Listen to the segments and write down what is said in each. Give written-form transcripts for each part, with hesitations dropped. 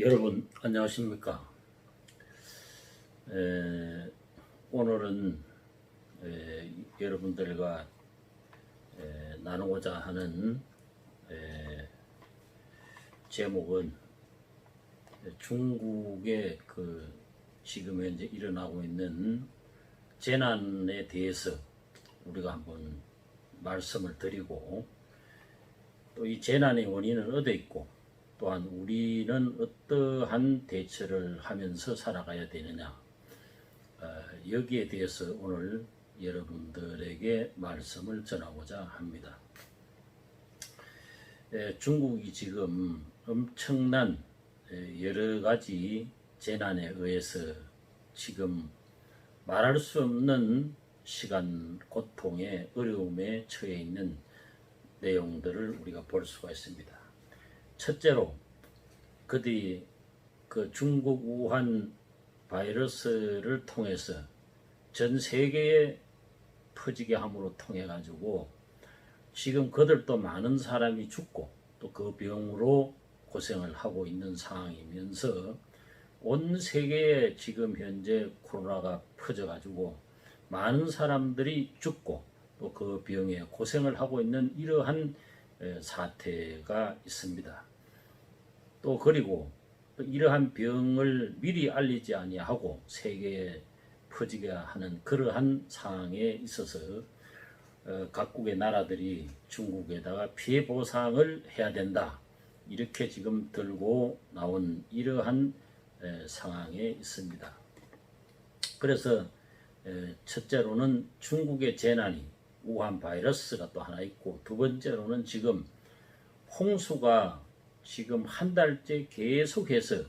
여러분 안녕하십니까? 오늘은 여러분들과 나누고자 하는 제목은 중국의 지금 현재 일어나고 있는 재난에 대해서 우리가 한번 말씀을 드리고, 또 이 재난의 원인은 어디에 있고, 또한 우리는 어떠한 대처를 하면서 살아가야 되느냐, 여기에 대해서 오늘 여러분들에게 말씀을 전하고자 합니다. 중국이 지금 엄청난 여러 가지 재난에 의해서 지금 말할 수 없는 시간, 고통의 어려움에 처해 있는 내용들을 우리가 볼 수가 있습니다. 첫째로 그들이 중국 우한 바이러스를 통해서 전 세계에 퍼지게 함으로 통해 가지고 지금 그들도 많은 사람이 죽고 또 그 병으로 고생을 하고 있는 상황이면서 온 세계에 지금 현재 코로나가 퍼져 가지고 많은 사람들이 죽고 또 그 병에 고생을 하고 있는 이러한 사태가 있습니다. 또 그리고 이러한 병을 미리 알리지 아니하고 세계에 퍼지게 하는 그러한 상황에 있어서 각국의 나라들이 중국에다가 피해 보상을 해야 된다, 이렇게 지금 들고 나온 이러한 상황에 있습니다. 그래서 첫째로는 중국의 재난이 우한 바이러스가 또 하나 있고, 두 번째로는 지금 홍수가 지금 한 달째 계속해서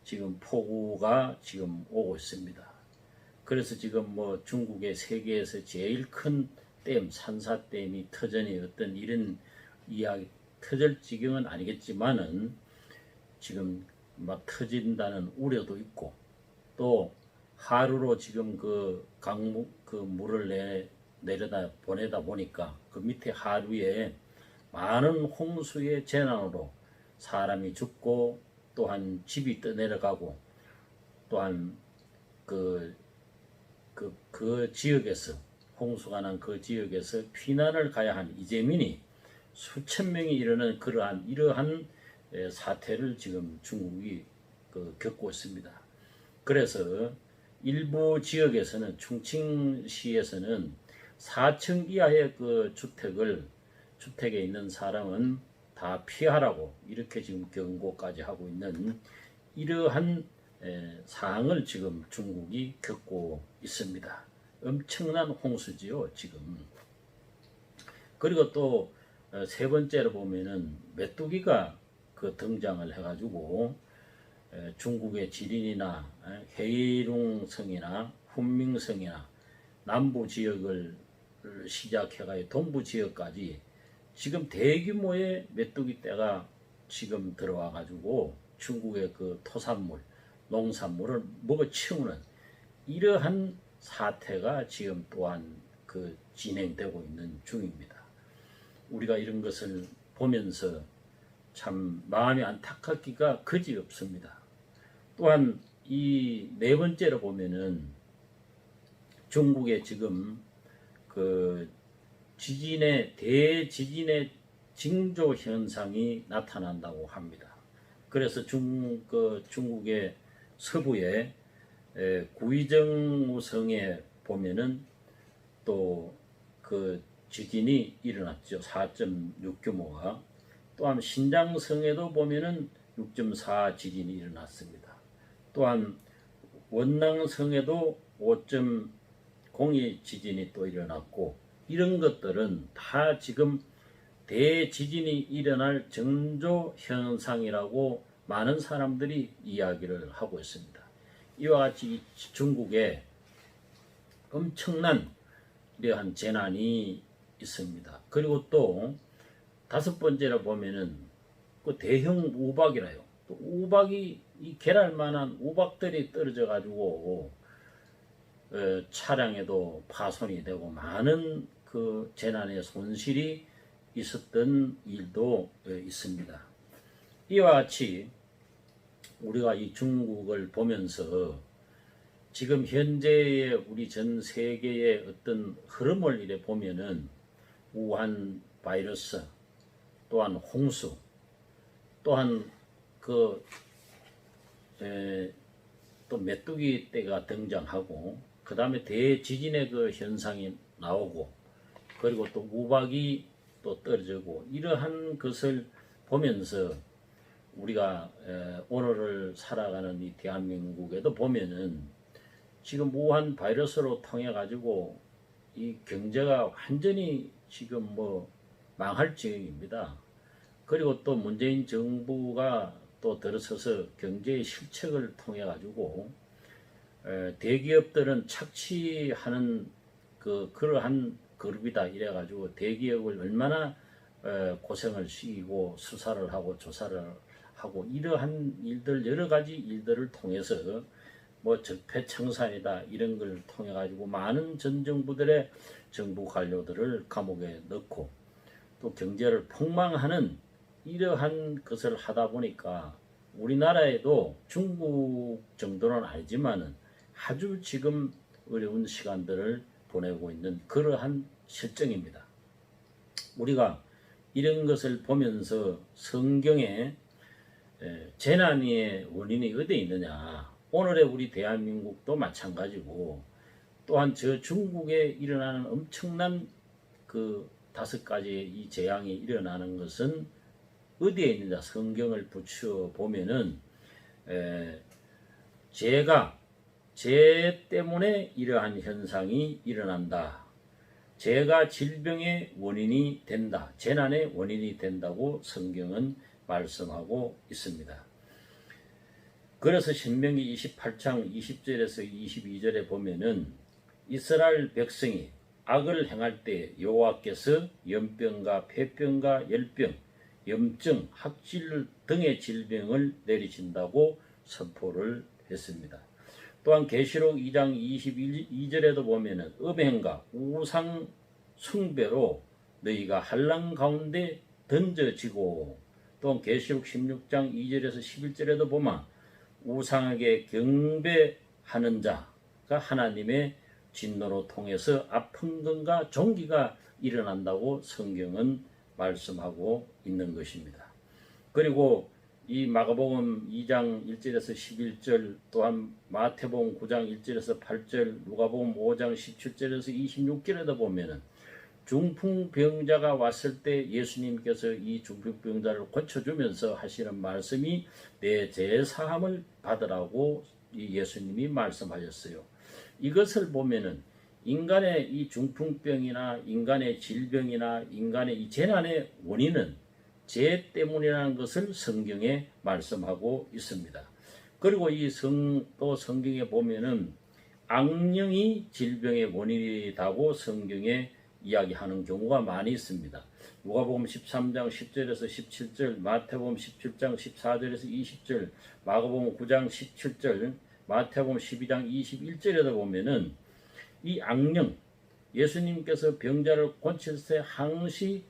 지금 폭우가 지금 오고 있습니다. 그래서 지금 중국의 세계에서 제일 큰 댐, 산사댐이 터전이 어떤 이런 이야기, 터질 지경은 아니겠지만은 지금 막 터진다는 우려도 있고, 또 하루로 지금 물을 내려다 보내다 보니까 그 밑에 하루에 많은 홍수의 재난으로 사람이 죽고, 또한 집이 떠내려가고, 또한 그 지역에서 홍수가 난 그 지역에서 피난을 가야 한 이재민이 수천 명이 이르는 이러한 사태를 지금 중국이 겪고 있습니다. 그래서 일부 지역에서는, 충칭시에서는 4층 이하의 주택에 있는 사람은 다 피하라고 이렇게 지금 경고까지 하고 있는 이러한 사항을 지금 중국이 겪고 있습니다. 엄청난 홍수지요 지금. 그리고 또 세 번째로 보면은 메뚜기가 등장을 해가지고 중국의 지린이나 헤이룽성이나 훈밍성이나 남부 지역을 시작해가지고 동부 지역까지 지금 대규모의 메뚜기 떼가 지금 들어와 가지고 중국의 토산물, 농산물을 먹어치우는 이러한 사태가 지금 또한 진행되고 있는 중입니다. 우리가 이런 것을 보면서 참 마음이 안타깝기가 그지없습니다. 또한 이 네 번째로 보면은 중국의 지금 대지진의 징조 현상이 나타난다고 합니다. 그래서 중국의 서부의 구이정성에 보면은 또 지진이 일어났죠. 4.6 규모가. 또한 신장성에도 보면은 6.4 지진이 일어났습니다. 또한 원낭성에도 5.02 지진이 또 일어났고, 이런 것들은 다 지금 대지진이 일어날 정조 현상이라고 많은 사람들이 이야기를 하고 있습니다. 이와 같이 중국에 엄청난 이러한 재난이 있습니다. 그리고 또 다섯 번째로 보면은 대형 우박이라요. 또 우박이 계랄만한 우박들이 떨어져 가지고 차량에도 파손이 되고 많은 재난의 손실이 있었던 일도 있습니다. 이와 같이 우리가 이 중국을 보면서 지금 현재의 우리 전 세계의 어떤 흐름을 이래 보면은 우한 바이러스, 또한 홍수, 또한 또 메뚜기 떼가 등장하고, 그 다음에 대지진의 그 현상이 나오고, 그리고 또 우박이 또 떨어지고, 이러한 것을 보면서 우리가 오늘을 살아가는 이 대한민국에도 보면은 지금 우한 바이러스로 통해 가지고 이 경제가 완전히 지금 뭐 망할 지경입니다. 그리고 또 문재인 정부가 또 들어서서 경제의 실책을 통해 가지고 대기업들은 착취하는 그러한 그룹이다 이래 가지고 대기업을 얼마나 고생을 시키고 수사를 하고 조사를 하고, 이러한 일들, 여러 가지 일들을 통해서 뭐 적폐청산이다 이런 걸 통해 가지고 많은 전 정부들의 정부 관료들을 감옥에 넣고 또 경제를 폭망하는 이러한 것을 하다 보니까 우리나라에도 중국 정도는 아니지만은 아주 지금 어려운 시간들을 보내고 있는 그러한 실정입니다. 우리가 이런 것을 보면서 성경에 재난의 원인이 어디에 있느냐, 오늘의 우리 대한민국도 마찬가지고, 또한 저 중국에 일어나는 엄청난 그 5가지의 이 재앙이 일어나는 것은 어디에 있느냐, 성경을 붙여 보면은 죄 때문에 이러한 현상이 일어난다. 죄가 질병의 원인이 된다. 재난의 원인이 된다고 성경은 말씀하고 있습니다. 그래서 신명기 28장 20절에서 22절에 보면은 이스라엘 백성이 악을 행할 때 여호와께서 연병과 폐병과 열병, 염증, 학질 등의 질병을 내리신다고 선포를 했습니다. 또한 계시록 2장 22절에도 보면은 음행과 우상 숭배로 너희가 한란 가운데 던져지고, 또한 계시록 16장 2절에서 11절에도 보면 우상에게 경배하는 자가 하나님의 진노로 통해서 아픈 것과 종기가 일어난다고 성경은 말씀하고 있는 것입니다. 그리고 이 마가복음 2장 1절에서 11절, 또한 마태복음 9장 1절에서 8절, 누가복음 5장 17절에서 26절에도 보면은 중풍병자가 왔을 때 예수님께서 이 중풍병자를 고쳐주면서 하시는 말씀이 내 죄 사함을 받으라고 예수님이 말씀하셨어요. 이것을 보면은 인간의 이 중풍병이나 인간의 질병이나 인간의 이 재난의 원인은 죄 때문이라는 것을 성경에 말씀하고 있습니다. 그리고 또 성경에 보면은 악령이 질병의 원인이라고 성경에 이야기하는 경우가 많이 있습니다. 누가복음 13장 10절에서 17절, 마태복음 17장 14절에서 20절, 마가복음 9장 17절, 마태복음 12장 21절에도 보면은 이 악령, 예수님께서 병자를 고칠 때 항시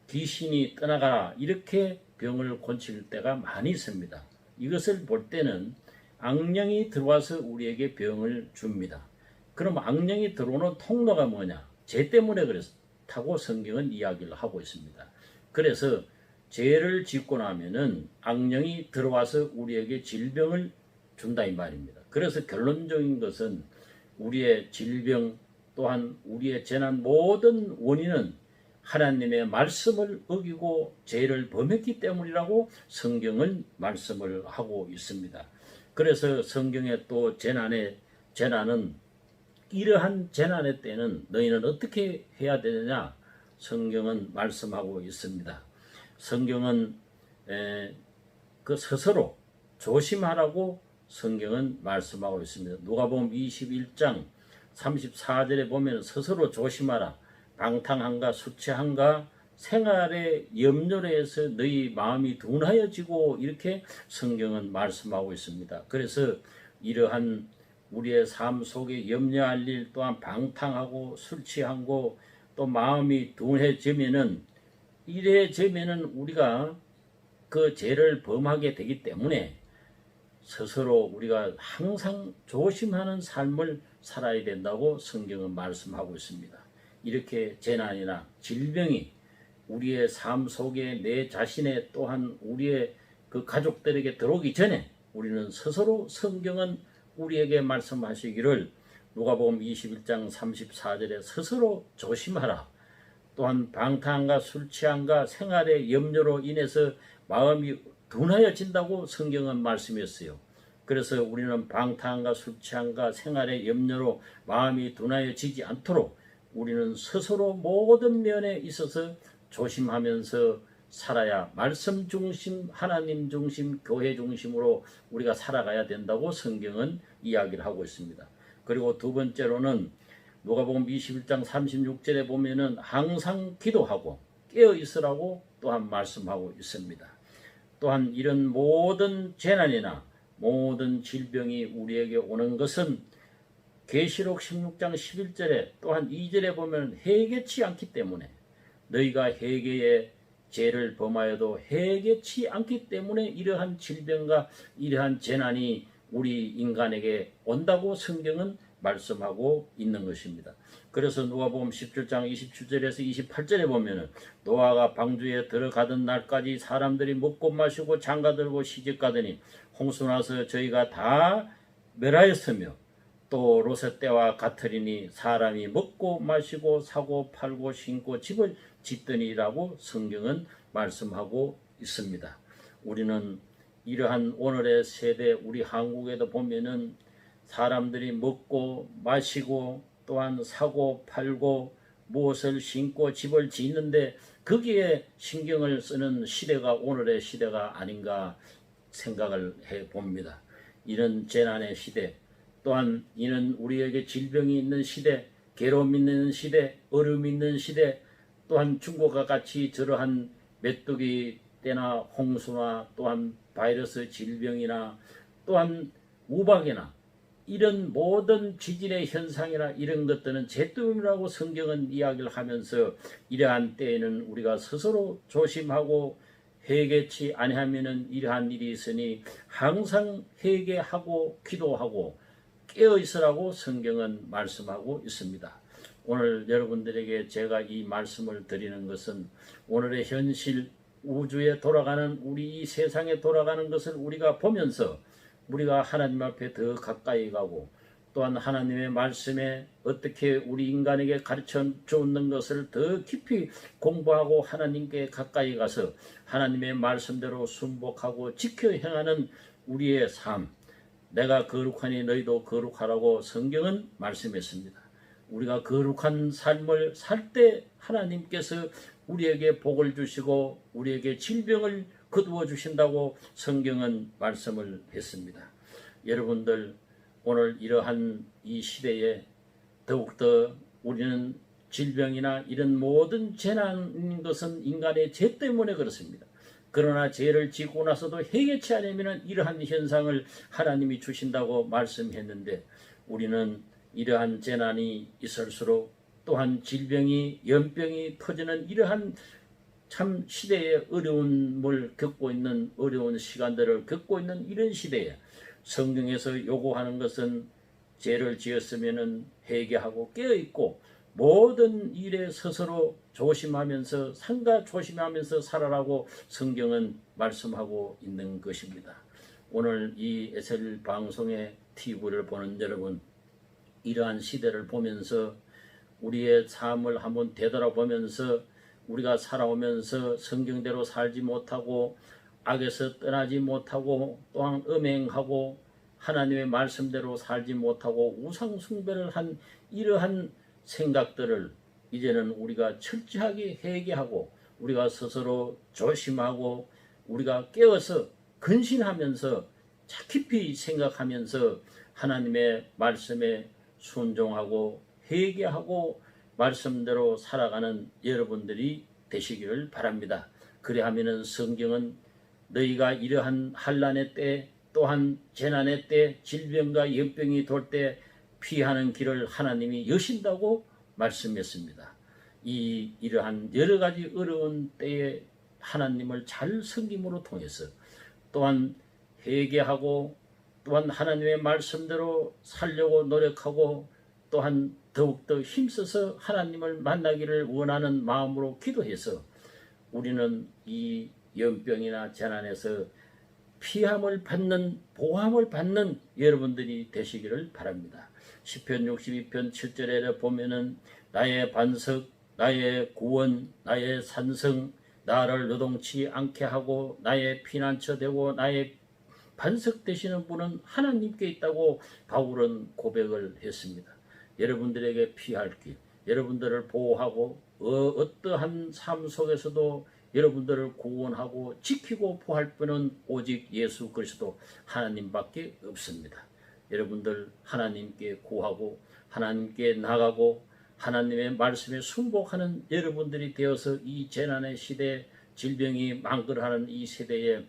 귀신이 떠나가라 이렇게 병을 고칠 때가 많이 있습니다. 이것을 볼 때는 악령이 들어와서 우리에게 병을 줍니다. 그럼 악령이 들어오는 통로가 뭐냐? 죄 때문에 그렇다고 성경은 이야기를 하고 있습니다. 그래서 죄를 짓고 나면은 악령이 들어와서 우리에게 질병을 준다 이 말입니다. 그래서 결론적인 것은 우리의 질병 또한 우리의 재난 모든 원인은 하나님의 말씀을 어기고 죄를 범했기 때문이라고 성경은 말씀을 하고 있습니다. 그래서 성경에 또 재난은 이러한 재난의 때는 너희는 어떻게 해야 되느냐 성경은 말씀하고 있습니다. 성경은 스스로 조심하라고 성경은 말씀하고 있습니다. 누가복음 21장 34절에 보면 스스로 조심하라. 방탕한가 수치한가 생활에 염려를 해서 너희 마음이 둔하여지고 이렇게 성경은 말씀하고 있습니다. 그래서 이러한 우리의 삶 속에 염려할 일 또한 방탕하고 술 취하고 또 마음이 둔해지면은 우리가 그 죄를 범하게 되기 때문에 스스로 우리가 항상 조심하는 삶을 살아야 된다고 성경은 말씀하고 있습니다. 이렇게 재난이나 질병이 우리의 삶 속에 내 자신의 또한 우리의 그 가족들에게 들어오기 전에 우리는 스스로 성경은 우리에게 말씀하시기를 누가복음 21장 34절에 스스로 조심하라. 또한 방탕함과 술 취함과 생활의 염려로 인해서 마음이 둔하여진다고 성경은 말씀했어요. 그래서 우리는 방탕함과 술 취함과 생활의 염려로 마음이 둔하여지지 않도록 우리는 스스로 모든 면에 있어서 조심하면서 살아야 말씀 중심, 하나님 중심, 교회 중심으로 우리가 살아가야 된다고 성경은 이야기를 하고 있습니다. 그리고 두 번째로는 누가복음 21장 36절에 보면은 항상 기도하고 깨어 있으라고 또한 말씀하고 있습니다. 또한 이런 모든 재난이나 모든 질병이 우리에게 오는 것은 계시록 16장 11절에 또한 2절에 보면 해결치 않기 때문에 너희가 회개의 죄를 범하여도 해결치 않기 때문에 이러한 질병과 이러한 재난이 우리 인간에게 온다고 성경은 말씀하고 있는 것입니다. 그래서 누가복음 17장 27절에서 28절에 보면은 노아가 방주에 들어가던 날까지 사람들이 먹고 마시고 장가들고 시집가더니 홍수나서 저희가 다 멸하였으며 또 롯의 때와 같으리니 사람이 먹고 마시고 사고 팔고 신고 집을 짓더니라고 성경은 말씀하고 있습니다. 우리는 이러한 오늘의 세대 우리 한국에도 보면은 사람들이 먹고 마시고 또한 사고 팔고 무엇을 신고 집을 짓는데 거기에 신경을 쓰는 시대가 오늘의 시대가 아닌가 생각을 해봅니다. 이런 재난의 시대 또한 이는 우리에게 질병이 있는 시대, 괴로움이 있는 시대, 어려움이 있는 시대 또한 중국과 같이 저러한 메뚜기 때나 홍수나 또한 바이러스 질병이나 또한 우박이나 이런 모든 지진의 현상이나 이런 것들은 죄 때문이라고 성경은 이야기를 하면서 이러한 때에는 우리가 스스로 조심하고 회개치 아니하면은 이러한 일이 있으니 항상 회개하고 기도하고 깨어 있으라고 성경은 말씀하고 있습니다. 오늘 여러분들에게 제가 이 말씀을 드리는 것은 오늘의 현실 우주에 돌아가는 우리 이 세상에 돌아가는 것을 우리가 보면서 우리가 하나님 앞에 더 가까이 가고 또한 하나님의 말씀에 어떻게 우리 인간에게 가르쳐 주는 것을 더 깊이 공부하고 하나님께 가까이 가서 하나님의 말씀대로 순복하고 지켜 행하는 우리의 삶, 내가 거룩하니 너희도 거룩하라고 성경은 말씀했습니다. 우리가 거룩한 삶을 살 때 하나님께서 우리에게 복을 주시고 우리에게 질병을 거두어 주신다고 성경은 말씀을 했습니다. 여러분들 오늘 이러한 이 시대에 더욱더 우리는 질병이나 이런 모든 재난인 것은 인간의 죄 때문에 그렇습니다. 그러나 죄를 짓고 나서도 해결치 않으면 이러한 현상을 하나님이 주신다고 말씀했는데 우리는 이러한 재난이 있을수록 또한 질병이 연병이 터지는 이러한 참 시대의 어려움을 겪고 있는 어려운 시간들을 겪고 있는 이런 시대에 성경에서 요구하는 것은 죄를 지었으면 회개하고 깨어있고 모든 일에 스스로 조심하면서 상가 조심하면서 살아라고 성경은 말씀하고 있는 것입니다. 오늘 이 SL 방송의 TV를 보는 여러분 이러한 시대를 보면서 우리의 삶을 한번 되돌아보면서 우리가 살아오면서 성경대로 살지 못하고 악에서 떠나지 못하고 또한 음행하고 하나님의 말씀대로 살지 못하고 우상 숭배를 한 이러한 생각들을 이제는 우리가 철저하게 회개하고 우리가 스스로 조심하고 우리가 깨어서 근신하면서 깊이 생각하면서 하나님의 말씀에 순종하고 회개하고 말씀대로 살아가는 여러분들이 되시기를 바랍니다. 그래야하면 성경은 너희가 이러한 환난의 때 또한 재난의 때 질병과 연병이 돌 때 피하는 길을 하나님이 여신다고 말씀했습니다. 이러한 여러 가지 어려운 때에 하나님을 잘 섬김으로 통해서 또한 회개하고 또한 하나님의 말씀대로 살려고 노력하고 또한 더욱더 힘써서 하나님을 만나기를 원하는 마음으로 기도해서 우리는 이 연병이나 재난에서 피함을 받는, 보함을 받는 여러분들이 되시기를 바랍니다. 시편 62편 7절에 보면은 나의 반석, 나의 구원, 나의 산성, 나를 요동치 않게 하고 나의 피난처 되고 나의 반석 되시는 분은 하나님께 있다고 바울은 고백을 했습니다. 여러분들에게 피할 길, 여러분들을 보호하고 어떠한 삶 속에서도 여러분들을 구원하고 지키고 보호할 분은 오직 예수 그리스도 하나님밖에 없습니다. 여러분들 하나님께 구하고 하나님께 나가고 하나님의 말씀에 순복하는 여러분들이 되어서 이 재난의 시대, 질병이 망글하는 이 세대에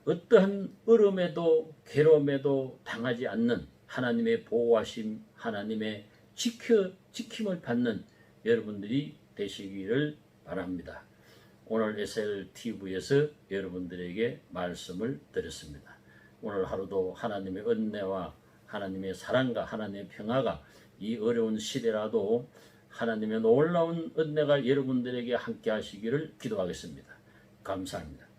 어떠한 어려움에도 괴로움에도 당하지 않는 하나님의 보호하심, 하나님의 지킴을 받는 여러분들이 되시기를 바랍니다. 오늘 SLTV에서 여러분들에게 말씀을 드렸습니다. 오늘 하루도 하나님의 은혜와 하나님의 사랑과 하나님의 평화가 이 어려운 시대라도 하나님의 놀라운 은혜가 여러분들에게 함께 하시기를 기도하겠습니다. 감사합니다.